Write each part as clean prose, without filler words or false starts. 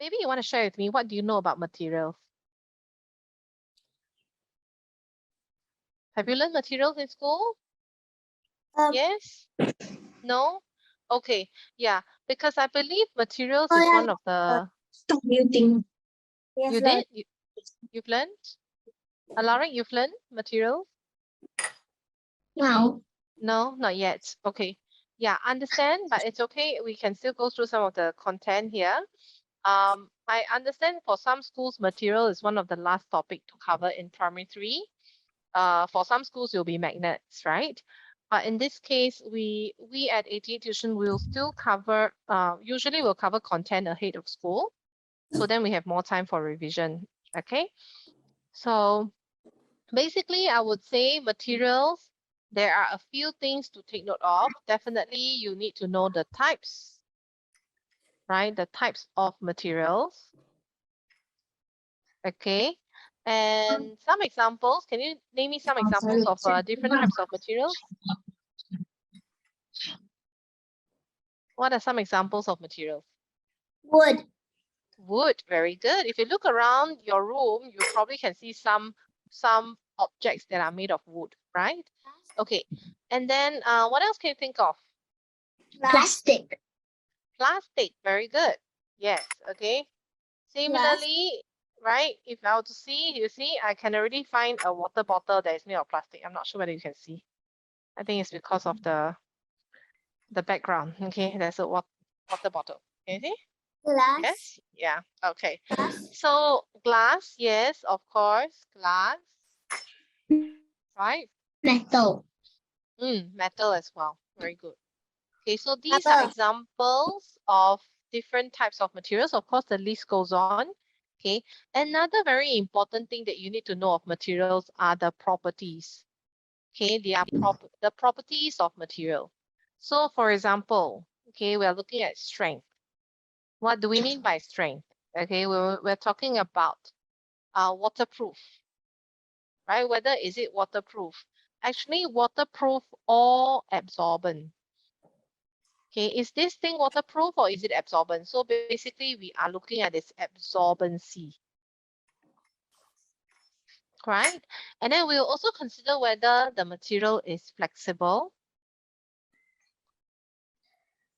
Maybe you want to share with me, what do you know about materials? Have you learned materials in school? Yes? No? Okay, yeah, because I believe materials is one of the... Computing. You did? You've learned? Alaric, you've learned materials? No. No, not yet. Okay. Yeah, understand, but it's okay. We can still go through some of the content here. I understand for some schools, material is one of the last topic to cover in primary 3. For some schools, it will be magnets, right? But in this case, we at 88 Tuition will still cover, usually we'll cover content ahead of school. So then we have more time for revision, okay? So basically, I would say materials, there are a few things to take note of. Definitely, you need to know the types, right? The types of materials. Okay. And some examples, can you name me some examples of different types of materials? What are some examples of materials? Wood. Wood, very good. If you look around your room, you probably can see some objects that are made of wood, right? Okay. And then what else can you think of? Plastic. Plastic, very good. Yes, okay. Similarly, right, if I were to see, you see, I can already find a water bottle that is made of plastic. I'm not sure whether you can see. I think it's because of the background. Okay, there's a water bottle. Can you see? Glass. Yes? Yeah, okay. So glass, yes, of course, glass, right? Metal. Metal as well. Very good. Okay, so these are examples of different types of materials. Of course, the list goes on. Okay, another very important thing that you need to know of materials are the properties. Okay, they are the properties of material. So for example, okay, we are looking at strength. What do we mean by strength? Okay, we're talking about waterproof, right? Whether is it waterproof? Actually, waterproof or absorbent. Okay, is this thing waterproof or is it absorbent? So basically, we are looking at its absorbency, right? And then we'll also consider whether the material is flexible.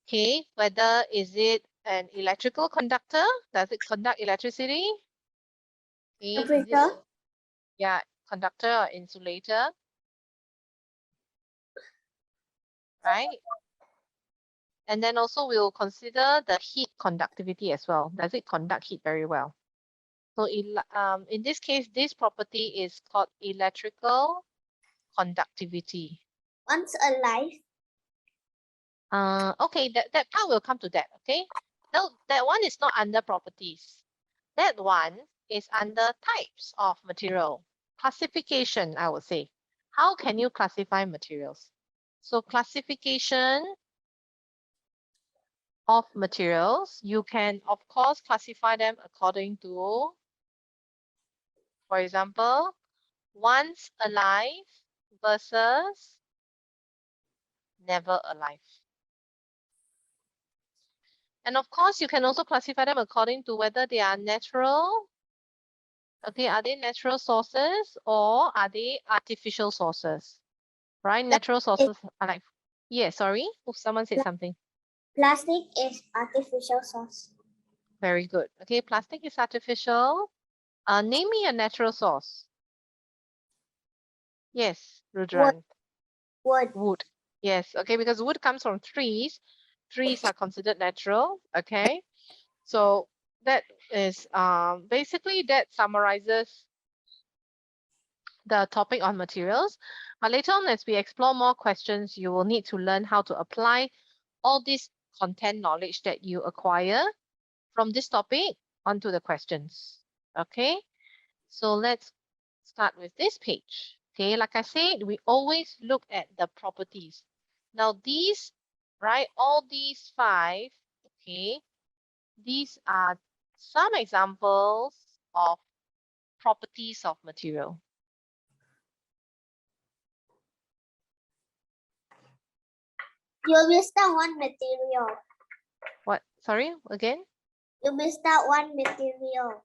Okay, whether is it an electrical conductor? Does it conduct electricity? Okay, is it, yeah, conductor or insulator, right? And then also we'll consider the heat conductivity as well. Does it conduct heat very well? So in this case, this property is called electrical conductivity. Once alive. Okay, that part will come to that, okay? No, that one is not under properties. That one is under types of material. Classification, I would say. How can you classify materials? So classification of materials, you can, of course, classify them according to, for example, once alive versus never alive. And of course, you can also classify them according to whether they are natural. Okay, are they natural sources or are they artificial sources? Right? Natural sources are like, yeah, sorry, if someone said something. Plastic is artificial source. Very good. Okay, plastic is artificial. Name me a natural source. Yes, Rudran. Wood. Wood. Yes, okay, because wood comes from trees. Trees are considered natural. Okay, so that is basically that summarizes the topic on materials. But later on, as we explore more questions, you will need to learn how to apply all this content knowledge that you acquire from this topic onto the questions. Okay, so let's start with this page. Okay, like I said, we always look at the properties. Now these, right, all these 5, okay, these are some examples of properties of material. You list one material. What? Sorry, again? You missed out one material.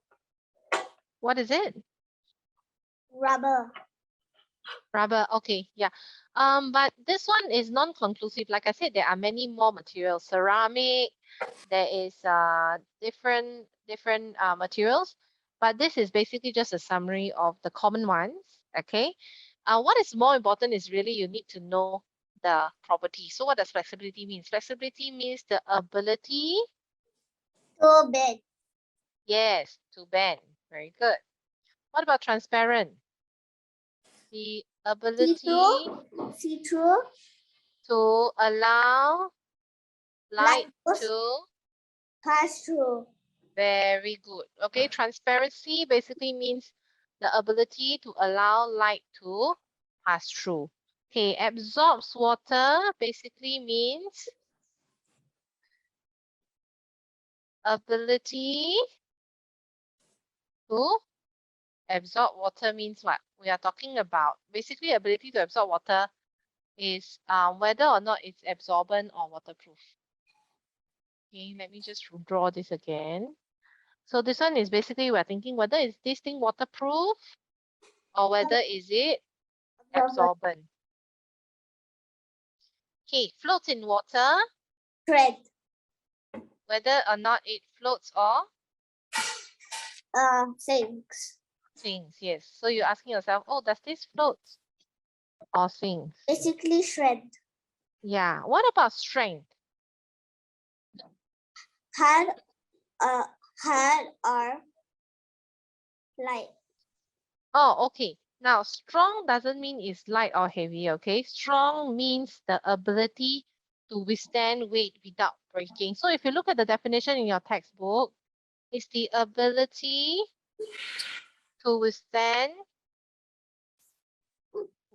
What is it? Rubber. Rubber. Okay, yeah. But this one is non-conclusive. Like I said, there are many more materials. Ceramic, there is different materials, but this is basically just a summary of the common ones. Okay. What is more important is really you need to know the property. So what does flexibility mean? Flexibility means the ability, Too big. yes, to bend. Very good. What about transparent? The ability See-through. See-through. to allow light Light to, pass through. very good. Okay, transparency basically means the ability to allow light to pass through. Okay, absorbs water basically means ability to absorb water means what? We are talking about basically ability to absorb water is whether or not it's absorbent or waterproof. Okay, let me just draw this again. So this one is basically we're thinking whether is this thing waterproof or whether is it absorbent. Okay, floats in water, Thread. whether or not it floats or Sinks. sinks. Yes. So you're asking yourself, oh, does this float or sinks? Basically shred. Yeah. What about strength? Hard or light. Oh, okay. Now, strong doesn't mean it's light or heavy, okay? Strong means the ability to withstand weight without breaking. So if you look at the definition in your textbook, it's the ability to withstand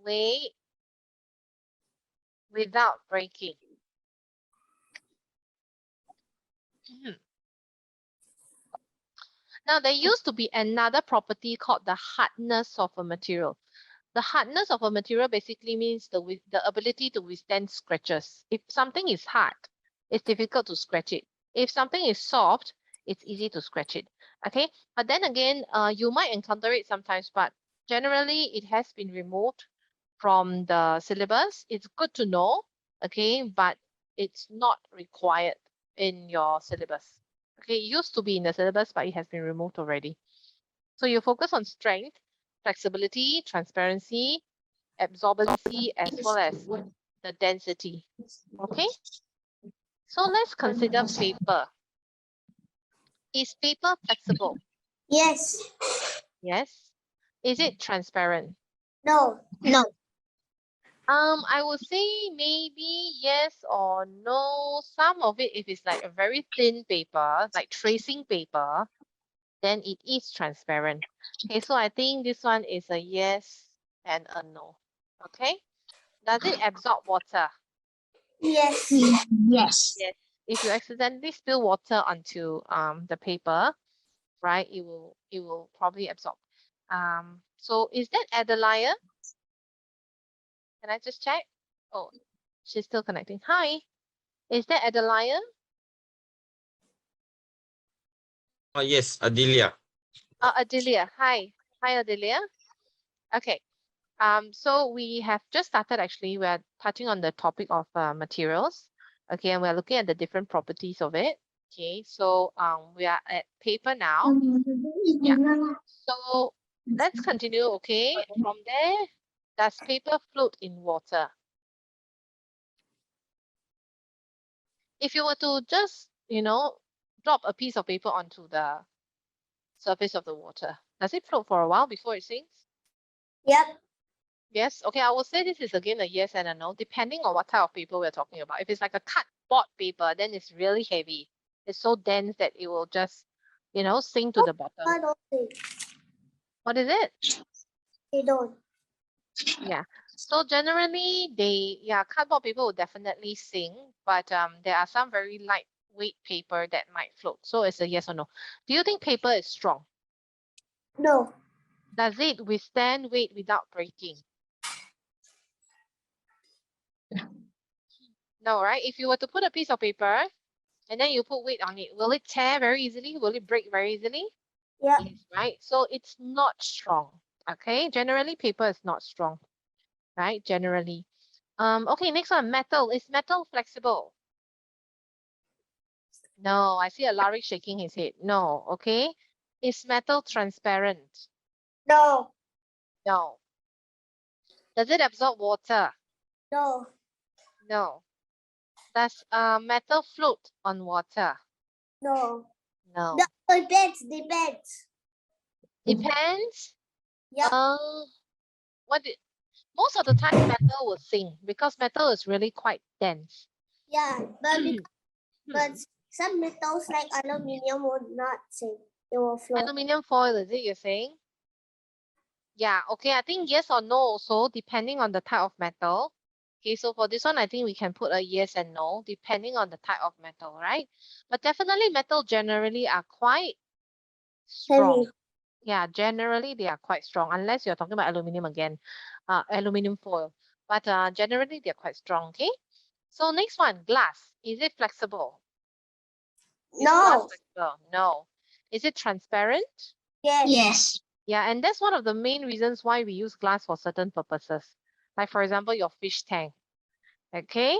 weight without breaking. Now, there used to be another property called the hardness of a material. The hardness of a material basically means the ability to withstand scratches. If something is hard, it's difficult to scratch it. If something is soft, it's easy to scratch it. Okay, but then again, you might encounter it sometimes, but generally it has been removed from the syllabus. It's good to know, okay, but it's not required in your syllabus. Okay, it used to be in the syllabus, but it has been removed already. So you focus on strength, flexibility, transparency, absorbency, as well as the density. Okay, so let's consider paper. Is paper flexible? Yes. Yes. Is it transparent? No. No. I would say maybe yes or no. Some of it, if it's like a very thin paper, like tracing paper, then it is transparent. Okay, so I think this one is a yes and a no. Okay. Does it absorb water? Yes. Yes. Yes. If you accidentally spill water onto the paper, right, it will probably absorb. So is that Adelia? Can I just check? Oh, she's still connecting. Hi, is that Adelia? Yes, Adelia. Adelia. Hi, Adelia. Okay. So we have just started actually. We're touching on the topic of materials. Okay, and we're looking at the different properties of it. Okay, so we are at paper now. Yeah. So let's continue. Okay, from there, does paper float in water? If you were to just, drop a piece of paper onto the surface of the water, does it float for a while before it sinks? Yep. Yes. Okay, I will say this is again a yes and a no, depending on what type of paper we're talking about. If it's like a cardboard paper, then it's really heavy. It's so dense that it will just, sink to the bottom. I don't think. What is it? They don't. Yeah. So generally, cardboard paper will definitely sink, but there are some very lightweight paper that might float. So it's a yes or no. Do you think paper is strong? No. Does it withstand weight without breaking? No, right? If you were to put a piece of paper and then you put weight on it. Will it tear very easily? Will it break very easily? Yep. Yes, right? So it's not strong. Okay, generally paper is not strong, right? Generally. Okay, next one, metal. Is metal flexible? No, I see a Larry shaking his head. No, okay. Is metal transparent? No. No. Does it absorb water? No. No. Does metal float on water? No. No. No. Depends. Depends. Depends. Yep. Most of the time metal will sink because metal is really quite dense. Yeah. But Hmm. some metals like aluminium will not sink. It will float. Aluminium foil, is it you're saying? Yeah, okay. I think yes or no also, depending on the type of metal. Okay, so for this one, I think we can put a yes and no, depending on the type of metal, right? But definitely metal generally are quite strong. Heavy. Yeah, generally they are quite strong, unless you're talking about aluminium again, aluminium foil. But generally they're quite strong, okay? So next one, glass. Is it flexible? Is glass No. flexible? No. Is it transparent? Yes. Yes. Yeah, and that's one of the main reasons why we use glass for certain purposes. Like for example, your fish tank, okay?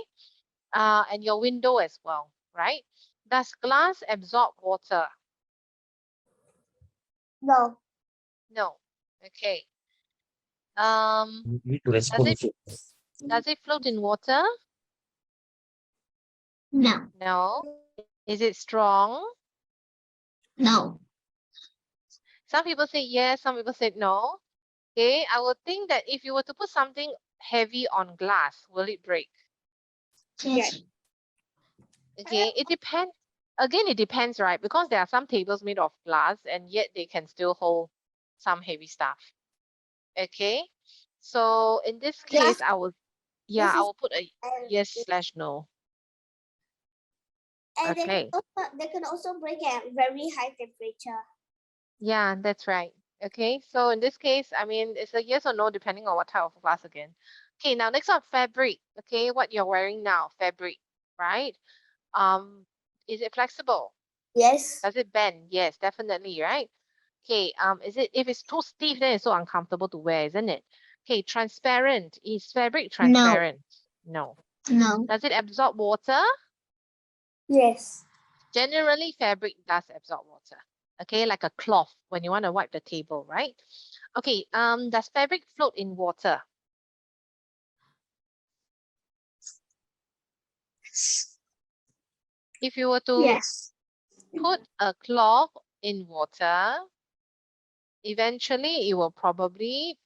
And your window as well, right? Does glass absorb water? No. No. Okay. Um, You need to does respond. it does it float in water? No. No. Is it strong? No. Some people say yes, some people say no. Okay, I would think that if you were to put something heavy on glass, will it break? Yes. Okay, it depends. Again, it depends, right? Because there are some tables made of glass and yet they can still hold some heavy stuff. Okay, so in this case, Glass- I will, yeah, this I is- will put a yes/no. And Okay, they can also break at very high temperature. yeah, that's right. Okay, so in this case, I mean, it's a yes or no depending on what type of glass again. Okay, now next one, fabric. Okay, what you're wearing now, fabric, right? Is it flexible? Yes. Does it bend? Yes, definitely, right? Okay, is it, if it's too stiff, then it's so uncomfortable to wear, isn't it? Okay, transparent. Is fabric transparent? No. No. Does it absorb water? Yes. Generally, fabric does absorb water. Okay, like a cloth when you want to wipe the table, right? Okay, does fabric float in water? If you were to Yes. put a cloth in water, eventually it will probably,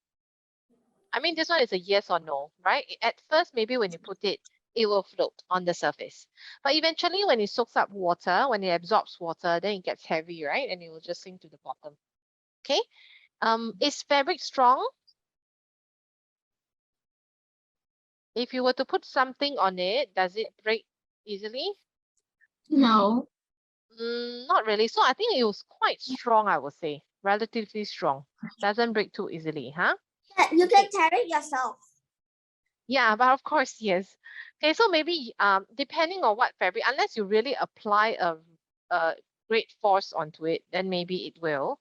I mean, this one is a yes or no, right? At first, maybe when you put it, it will float on the surface. But eventually, when it soaks up water, when it absorbs water, then it gets heavy, right? And it will just sink to the bottom. Okay. Is fabric strong? If you were to put something on it, does it break easily? No. Not really. So I think it was quite strong, I would say. Relatively strong. Doesn't break too easily, huh? Yeah, you can tear it yourself. Yeah, but of course, yes. Okay, so maybe depending on what fabric, unless you really apply a great force onto it, then maybe it will.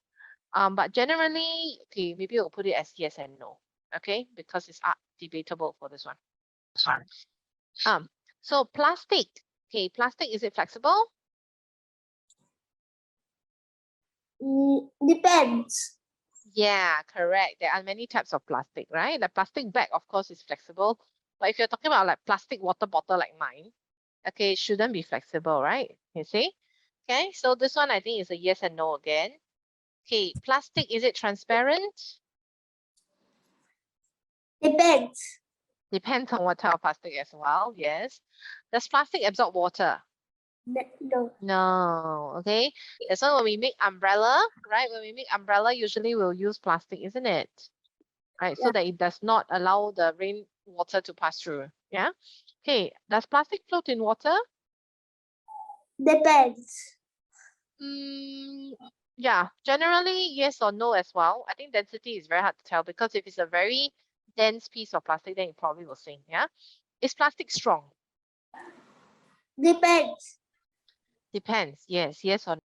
But generally, okay, maybe we'll put it as yes and no. Okay, because it's debatable for this one. So plastic. Okay, plastic, is it flexible? Depends. Yeah, correct. There are many types of plastic, right? The plastic bag, of course, is flexible. But if you're talking about like plastic water bottle like mine, okay, it shouldn't be flexible, right? You see? Okay, so this one I think is a yes and no again. Okay, plastic, is it transparent? Depends. Depends on what type of plastic as well, yes. Does plastic absorb water? No. No, okay. That's why when we make umbrella, right? When we make umbrella, usually we'll use plastic, isn't it? Right, so Yeah. that it does not allow the rain water to pass through. Yeah. Okay. Does plastic float in water? Depends. Yeah. Generally, yes or no as well. I think density is very hard to tell because if it's a very dense piece of plastic, then it probably will sink. Yeah. Is plastic strong? Depends. Depends. Yes, yes or